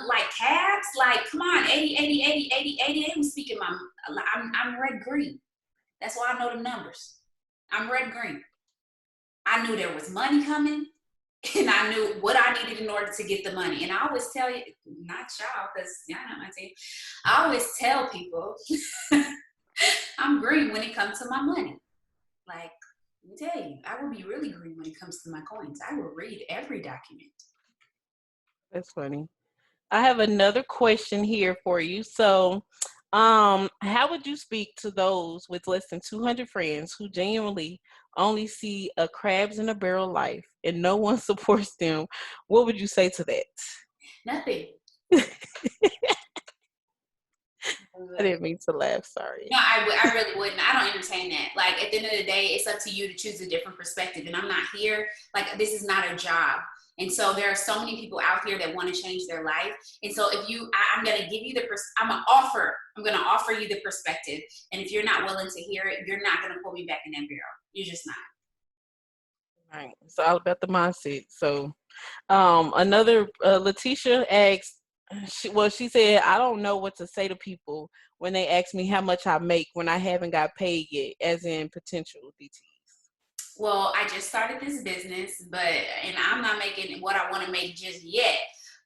like cabs, like, come on, 80, 80, 80, 80, 80. They was speaking I'm red green. That's why I know the numbers. I'm red green. I knew there was money coming, and I knew what I needed in order to get the money. And I always tell you, not y'all, because y'all not my team. I always tell people I'm green when it comes to my money. Like, let me tell you, I will be really green when it comes to my coins. I will read every document. that's funny. I have another question here for you. So, how would you speak to those with less than 200 friends who genuinely only see a crabs in a barrel life and no one supports them? What would you say to that? Nothing. I didn't mean to laugh. Sorry. No, I really wouldn't. I don't entertain that. Like, at the end of the day, it's up to you to choose a different perspective. And I'm not here, like, this is not a job. And so there are so many people out here that want to change their life. And so if I'm going to give you I'm going to offer you the perspective. And if you're not willing to hear it, you're not going to pull me back in that barrel. You're just not. Right. It's all about the mindset. So, another Letitia asked, she said, I don't know what to say to people when they ask me how much I make when I haven't got paid yet, as in potential DTs. Well, I just started this business, and I'm not making what I want to make just yet.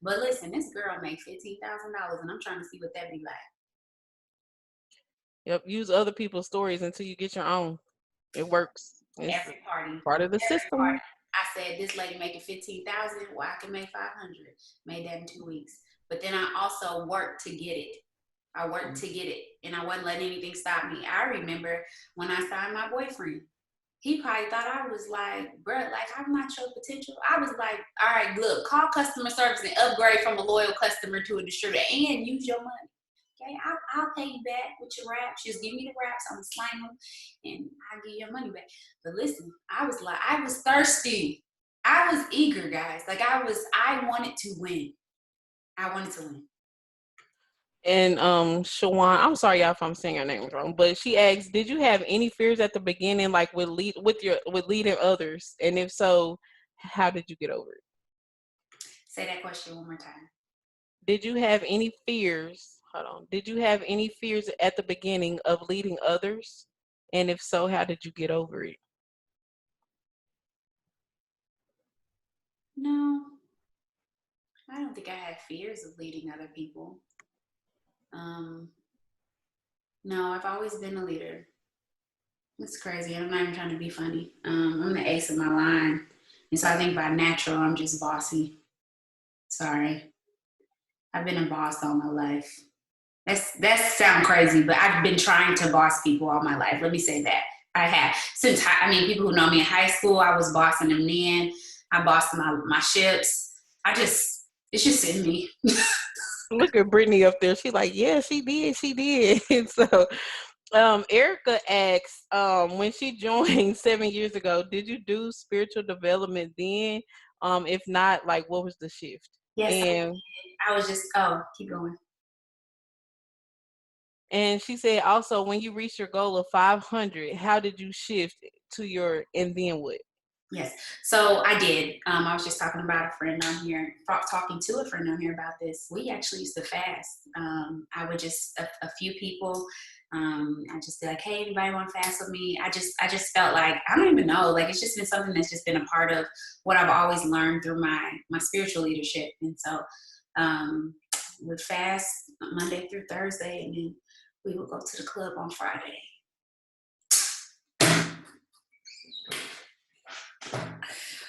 But listen, this girl made $15,000, and I'm trying to see what that be like. Yep. Use other people's stories until you get your own. It works. It's Every party. part of the system. Party. I said, this lady making $15,000. Well, I can make 500. Made that in 2 weeks. But then I also worked to get it. I worked to get it, and I wasn't letting anything stop me. I remember when I signed my boyfriend. He probably thought I was like, bruh, like, I'm not your potential. I was like, all right, look, call customer service and upgrade from a loyal customer to a distributor and use your money. Okay, I'll pay you back with your raps. Just give me the raps. I'm going to slang them, and I'll give you your money back. But listen, I was thirsty. I was eager, guys. Like, I wanted to win. I wanted to win. And Shawan, I'm sorry y'all if I'm saying her name wrong, but she asked, did you have any fears at the beginning, like with leading others? And if so, how did you get over it? Say that question one more time. Did you have any fears? Hold on. Did you have any fears at the beginning of leading others? And if so, how did you get over it? No, I don't think I had fears of leading other people. No, I've always been a leader. It's crazy. I'm not even trying to be funny. I'm the ace of my line. And so I think by natural, I'm just bossy. Sorry. I've been a boss all my life. That sounds crazy, but I've been trying to boss people all my life. Let me say that. I have. People who know me in high school, I was bossing them then. I bossed my ships. It's just in me. Look at Brittany up there. She's like, yeah, she did. And so Erica asks, when she joined 7 years ago, did you do spiritual development then? If not, like, what was the shift? Yes, And I was just, keep going. and she said also, when you reached your goal of 500, how did you shift to your and then what? Yes. So I did. I was just talking about a friend on here, talking to a friend on here about this. We actually used to fast. I would just, a few people, I just be like, hey, anybody want to fast with me? I just felt like, I don't even know, like, it's just been something that's just been a part of what I've always learned through my spiritual leadership. And so, would fast Monday through Thursday, and then we would go to the club on Friday.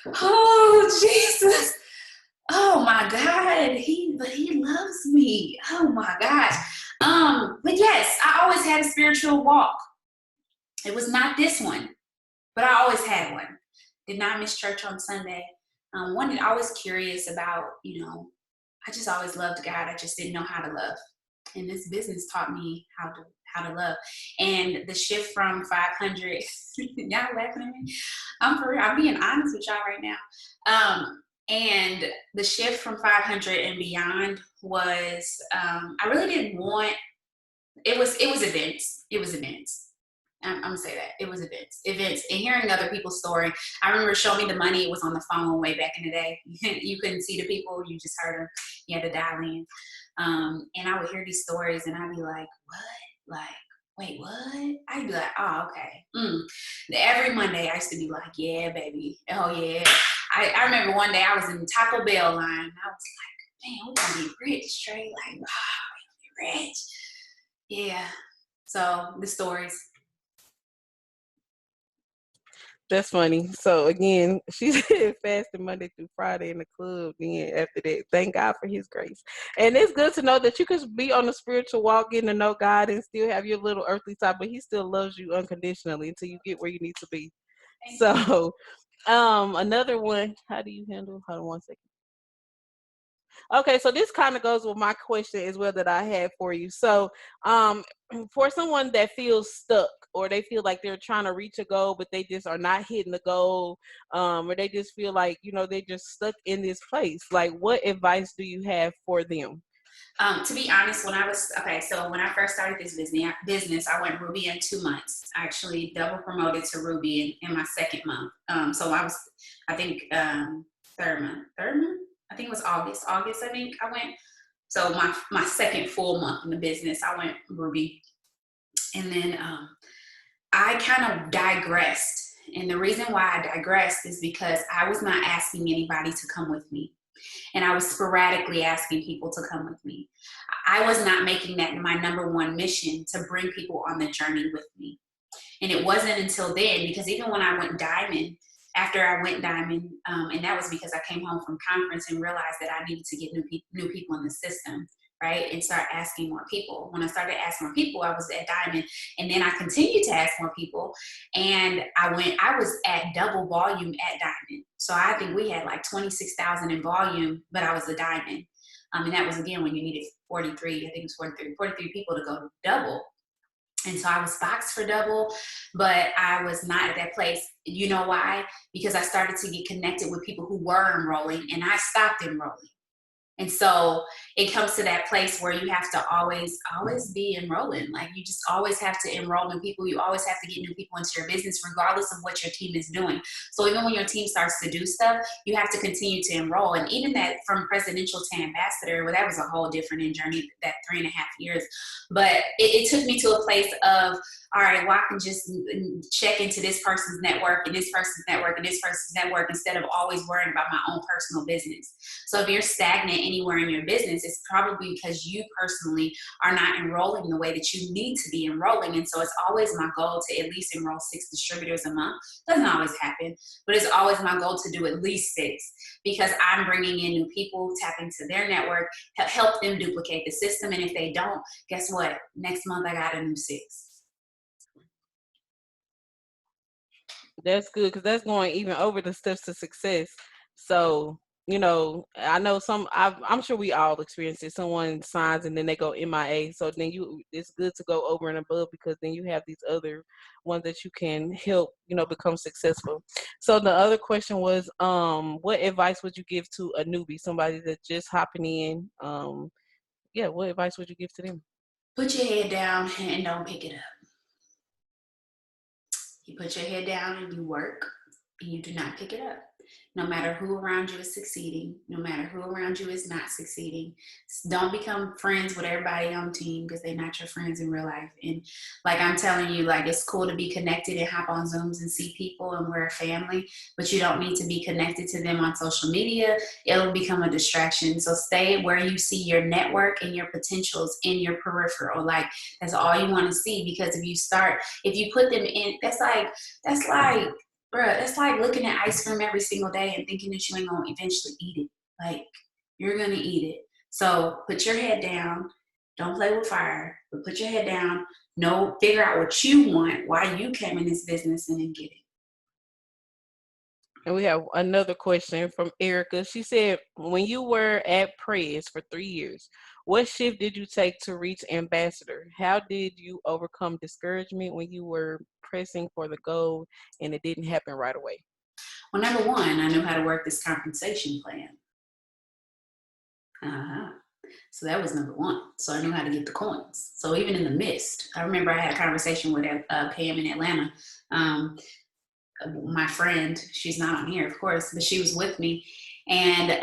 Oh, Jesus. Oh my God, but he loves me. Oh my gosh. But yes, I always had a spiritual walk. It was not this one, but I always had one. Did not miss church on Sunday. One that I was curious about, I just always loved God. I just didn't know how to love. And this business taught me how to love. And the shift from 500, y'all laughing at me? I'm being honest with y'all right now. And the shift from 500 and beyond was, I really didn't want, it was events. It was events. I'm gonna say that it was events, and hearing other people's story. I remember Show Me the Money. It was on the phone way back in the day. You couldn't see the people; you just heard them. You had to dial in, and I would hear these stories, and I'd be like, "What? Like, wait, what?" I'd be like, "Oh, okay." Every Monday, I used to be like, "Yeah, baby, oh yeah." I remember one day I was in the Taco Bell line. And I was like, "Man, we're gonna be rich, straight like, wow, we're gonna be rich." Yeah. So the stories. That's funny. So again, she said fasting Monday through Friday in the club. Then after that, thank God for His grace. And it's good to know that you could be on a spiritual walk, getting to know God, and still have your little earthly side, but He still loves you unconditionally until you get where you need to be. So, another one. How do you handle? Hold on one second. Okay, so this kind of goes with my question as well that I had for you. So, um, for someone that feels stuck or they feel like they're trying to reach a goal, but they just are not hitting the goal, or they just feel like, they're just stuck in this place, like what advice do you have for them? To be honest, when I first started this business, I went Ruby in 2 months. I actually double promoted to Ruby in my second month. So I think, third month. I think it was August. August, I think I went. So my second full month in the business, I went Ruby, and then I kind of digressed. And the reason why I digressed is because I was not asking anybody to come with me. And I was sporadically asking people to come with me. I was not making that my number one mission to bring people on the journey with me. And it wasn't until then, because even when I went diamond, after I went diamond, and that was because I came home from conference and realized that I needed to get new people in the system, right? And start asking more people. When I started asking more people, I was at diamond, and then I continued to ask more people, and I was at double volume at diamond. So I think we had like 26,000 in volume, but I was a diamond. And that was again when you needed 43, I think it was 43 people to go double. And so I was boxed for double, but I was not at that place. You know why? Because I started to get connected with people who were enrolling, and I stopped enrolling. And so it comes to that place where you have to always be enrolling. Like, you just always have to enroll in people. You always have to get new people into your business, regardless of what your team is doing. So even when your team starts to do stuff, you have to continue to enroll. And even that, from presidential to ambassador, well, that was a whole different journey, that 3.5 years. But it took me to a place of, all right, well, I can just check into this person's network and this person's network and this person's network, instead of always worrying about my own personal business. So if you're stagnant anywhere in your business, it's probably because you personally are not enrolling the way that you need to be enrolling. And so it's always my goal to at least enroll 6 distributors a month. Doesn't always happen, but it's always my goal to do at least 6, because I'm bringing in new people, tap into their network, help them duplicate the system. And if they don't, guess what? Next month I got a new 6. That's good, because that's going even over the steps to success. So I know I'm sure we all experience it. Someone signs and then they go MIA. So then it's good to go over and above, because then you have these other ones that you can help, become successful. So the other question was, what advice would you give to a newbie, somebody that's just hopping in? Yeah, what advice would you give to them? Put your head down and don't pick it up. You put your head down and you work, and you do not pick it up. No matter who around you is succeeding, no matter who around you is not succeeding, don't become friends with everybody on the team, because they're not your friends in real life. And like I'm telling you, like, it's cool to be connected and hop on Zooms and see people, and we're a family, but you don't need to be connected to them on social media. It'll become a distraction. So stay where you see your network and your potentials in your peripheral. Like, that's all you want to see, because if you put them in, that's like, bruh, that's like looking at ice cream every single day and thinking that you ain't gonna eventually eat it. Like, you're gonna eat it. So put your head down. Don't play with fire, but put your head down. Figure out what you want, why you came in this business, and then get it. And we have another question from Erica. She said, when you were at Prez for 3 years, what shift did you take to reach ambassador? How did you overcome discouragement when you were pressing for the goal and it didn't happen right away? Well, number one, I knew how to work this compensation plan. So that was number one. So I knew how to get the coins. So even in the midst, I remember I had a conversation with Pam in Atlanta. My friend, she's not on here, of course, but she was with me. And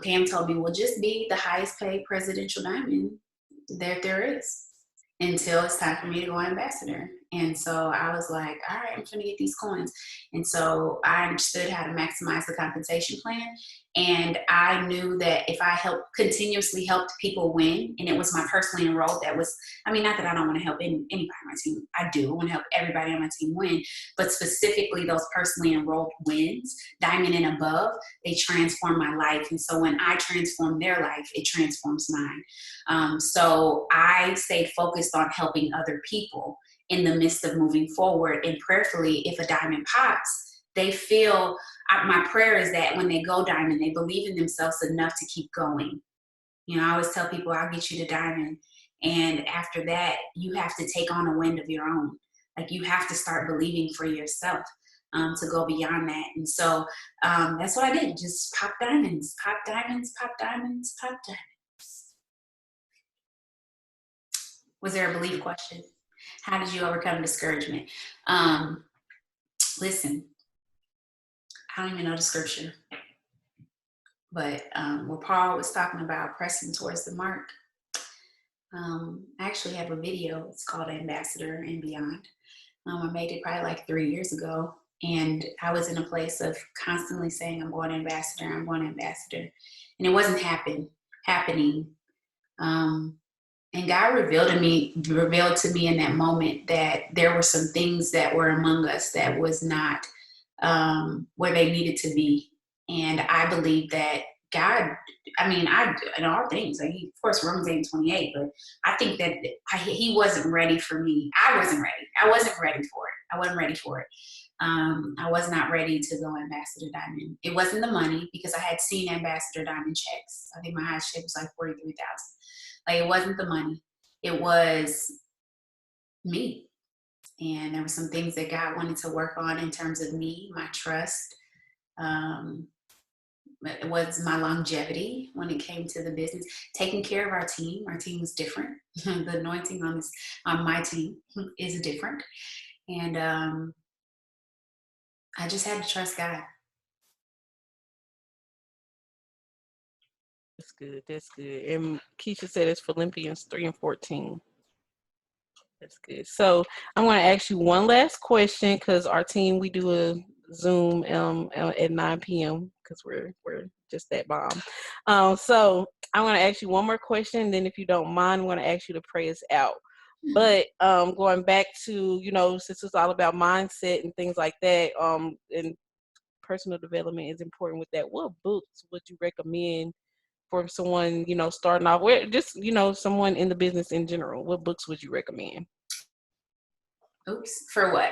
Pam told me, well, just be the highest paid presidential diamond that there is until it's time for me to go ambassador. And so I was like, all right, I'm going to get these coins. And so I understood how to maximize the compensation plan. And I knew that if I continuously helped people win, and it was my personally enrolled, not that I don't want to help anybody on my team. I do. I want to help everybody on my team win. But specifically those personally enrolled wins, diamond and above, they transform my life. And so when I transform their life, it transforms mine. So I stayed focused on helping other people in the midst of moving forward. And prayerfully, if a diamond pops, they feel, my prayer is that when they go diamond, they believe in themselves enough to keep going. I always tell people, I'll get you to diamond. And after that, you have to take on a wind of your own. Like, you have to start believing for yourself to go beyond that. And so that's what I did. Just pop diamonds, pop diamonds, pop diamonds, pop diamonds. Was there a belief question? How did you overcome discouragement? Listen, I don't even know the scripture, but what Paul was talking about, pressing towards the mark, I actually have a video. It's called Ambassador and Beyond. I made it probably like 3 years ago, and I was in a place of constantly saying, I'm going ambassador, I'm going ambassador, and it wasn't happening. And God revealed to me in that moment that there were some things that were among us that was not where they needed to be. And I believe that God, in all things, like, of course, Romans 8:28, but I think that he wasn't ready for me. I wasn't ready. I wasn't ready for it. I wasn't ready for it. I was not ready to go ambassador diamond. It wasn't the money, because I had seen ambassador diamond checks. I think my highest check was like $43,000. Like, it wasn't the money. It was me. And there were some things that God wanted to work on in terms of me, my trust. It was my longevity when it came to the business. Taking care of our team. Our team was different. The anointing on my team is different. And I just had to trust God. That's good. That's good. And Keisha said it's Philippians 3:14. That's good. So I'm going to ask you one last question, because our team, we do a Zoom at 9 p.m. because we're just that bomb. So I'm going to ask you one more question. Then if you don't mind, I'm going to ask you to pray us out. But going back to, since it's all about mindset and things like that, and personal development is important with that, what books would you recommend for someone, starting off with, just, someone in the business in general? What books would you recommend? Oops, for what?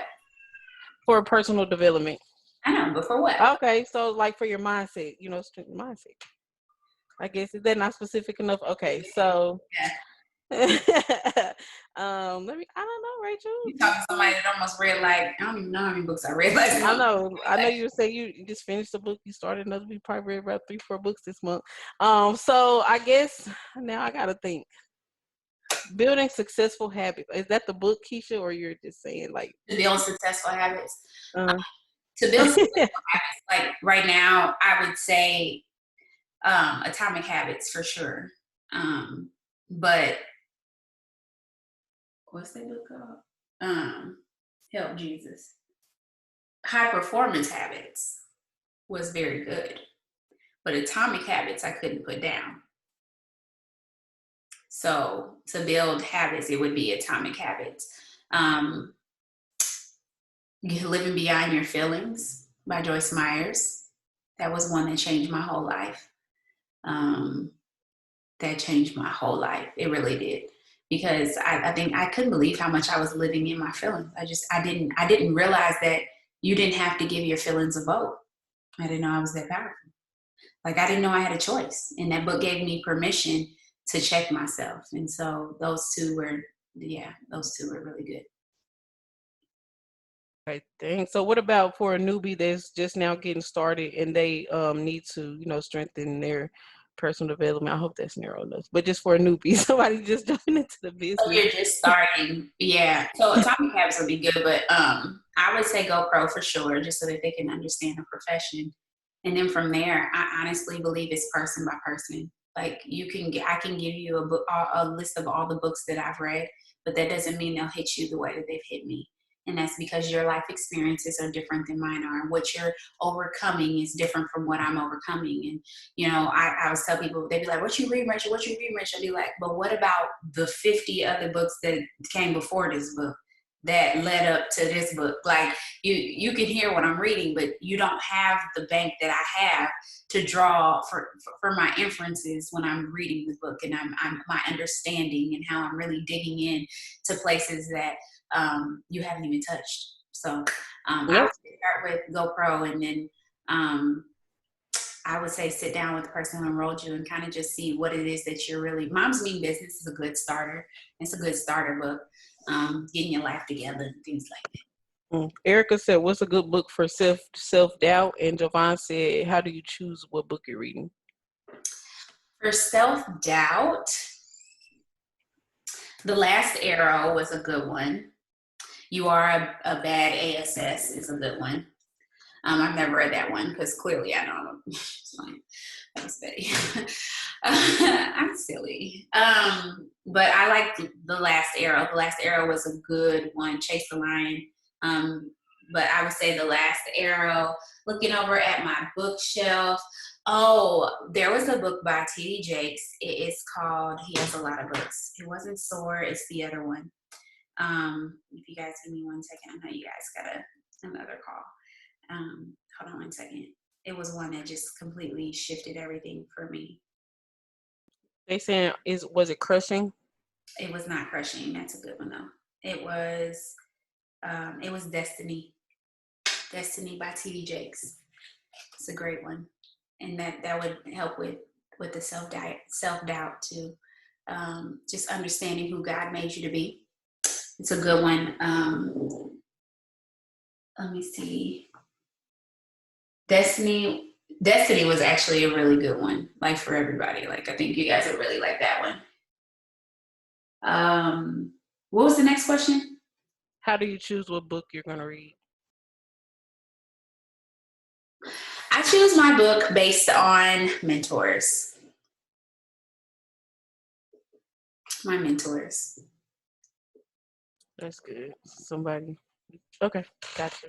For personal development. I know, but for what? Okay, so like for your mindset, strength mindset. I guess is that not specific enough? Okay, so Yeah. I don't know, Rachel. You talking to somebody that almost read like, I don't even know how many books I read last I month. know you say you just finished a book, you started another, you probably read about 3-4 books this month. So I guess now I gotta think. Building successful habits. Is that the book, Keisha, or you're just saying like To build successful habits. uh To build successful habits, like right now, I would say Atomic Habits for sure. But what's that book called? Help Jesus. High Performance Habits was very good, but Atomic Habits I couldn't put down. So to build habits, it would be Atomic Habits. Um, Living Beyond Your Feelings by Joyce Myers. That was one that changed my whole life. That changed my whole life. It really did. Because I think I couldn't believe how much I was living in my feelings. I didn't realize that you didn't have to give your feelings a vote. I didn't know I was that powerful. Like I didn't know I had a choice. And that book gave me permission to check myself. And so those two were really good. right thing. So what about for a newbie that's just now getting started and they need to, strengthen their personal development? I hope that's narrow enough. But just for a newbie, somebody just jumping into the So business. you're just starting. Yeah. So Atomic Habits would be good, but I would say GoPro for sure, just so that they can understand the profession. And then from there, I honestly believe it's person by person. Like I can give you a list of all the books that I've read, but that doesn't mean they'll hit you the way that they've hit me. And that's because your life experiences are different than mine are. And what you're overcoming is different from what I'm overcoming. And, I always tell people, they'd be like, what you read, Rachel? What you read, Rachel? I'd be like, but what about the 50 other books that came before this book that led up to this book? Like, you can hear what I'm reading, but you don't have the bank that I have to draw for my inferences when I'm reading the book, and I'm my understanding and how I'm really digging in to places that you haven't even touched. So I would start with GoPro, and then I would say sit down with the person who enrolled you and kind of just see what it is that you're really. Mom's Mean Business is a good starter. It's a good starter book. Getting your life together and things like that. Erica said, what's a good book for self-doubt? And Jovan said, how do you choose what book you're reading? For self-doubt, The Last Arrow was a good one. You Are a Bad ASS is a good one. I've never read that one because clearly I know that was Betty. I'm silly. But I like The Last Arrow. The Last Arrow was a good one. Chase the Lion. But I would say The Last Arrow. Looking over at my bookshelf. Oh, there was a book by T.D. Jakes. It is called, he has a lot of books. It wasn't Soar, it's the other one. If you guys give me 1 second, I know you guys got another call. Hold on 1 second. It was one that just completely shifted everything for me. They saying, was it Crushing? It was not Crushing. That's a good one though. It was Destiny. Destiny by T.D. Jakes. It's a great one, and that would help with the self-doubt too. Just understanding who God made you to be. It's a good one. Let me see. Destiny was actually a really good one, like for everybody. Like I think you guys would really like that one. What was the next question? How do you choose what book you're going to read? I choose my book based on mentors. My mentors. That's good. Somebody. Okay, gotcha.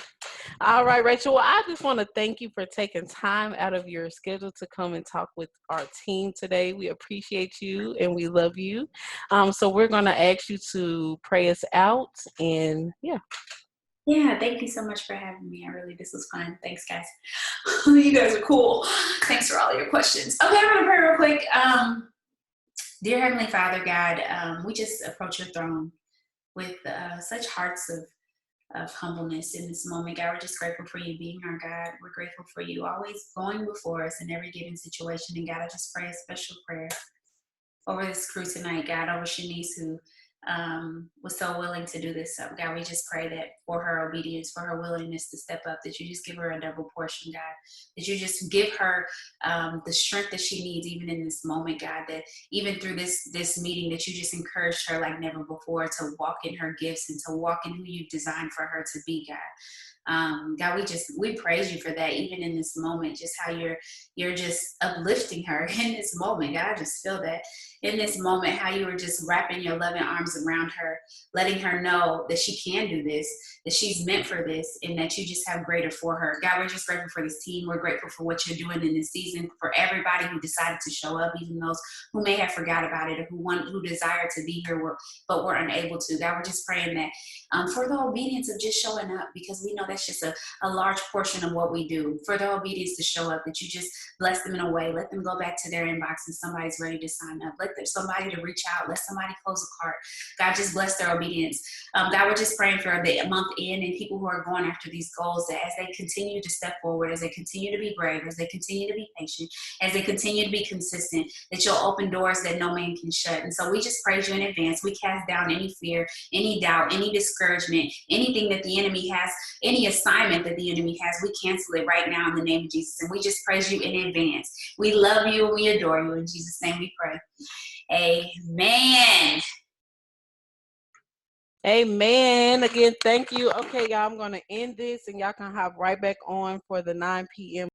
All right, Rachel. Well, I just want to thank you for taking time out of your schedule to come and talk with our team today. We appreciate you and we love you. So we're going to ask you to pray us out, and yeah. Yeah, thank you so much for having me. This was fun. Thanks, guys. You guys are cool. Thanks for all your questions. Okay, I'm gonna pray real quick. Dear Heavenly Father, God, we just approach your throne with such hearts of humbleness in this moment. God, we're just grateful for you being our God. We're grateful for you always going before us in every given situation. And God, I just pray a special prayer over this crew tonight, God, over Chenise, who was so willing to do this. So, God, we just pray that for her obedience, for her willingness to step up, that you just give her a double portion, God, that you just give her the strength that she needs, even in this moment, God, that even through this meeting, that you just encouraged her like never before to walk in her gifts and to walk in who you've designed for her to be, God. God, we praise you for that, even in this moment, just how you're just uplifting her in this moment. God, I just feel that in this moment, how you were just wrapping your loving arms around her, letting her know that she can do this, that she's meant for this, and that you just have greater for her. God, we're just grateful for this team. We're grateful for what you're doing in this season, for everybody who decided to show up, even those who may have forgot about it, or who desired to be here but were unable to. God, we're just praying that for the obedience of just showing up, because we know that's just a large portion of what we do. For the obedience to show up, that you just bless them in a way. Let them go back to their inbox and somebody's ready to sign up. Let somebody to reach out. Let somebody close a cart. God, just bless their obedience. God, we're just praying for the month in and people who are going after these goals, that as they continue to step forward, as they continue to be brave, as they continue to be patient, as they continue to be consistent, that you'll open doors that no man can shut. And so we just praise you in advance. We cast down any fear, any doubt, any discouragement, anything that the enemy has, any assignment that the enemy has. We cancel it right now in the name of Jesus. And we just praise you in advance. We love you and we adore you. In Jesus' name we pray. Amen. Amen. Again, thank you. Okay, y'all, I'm going to end this and y'all can hop right back on for the 9 p.m.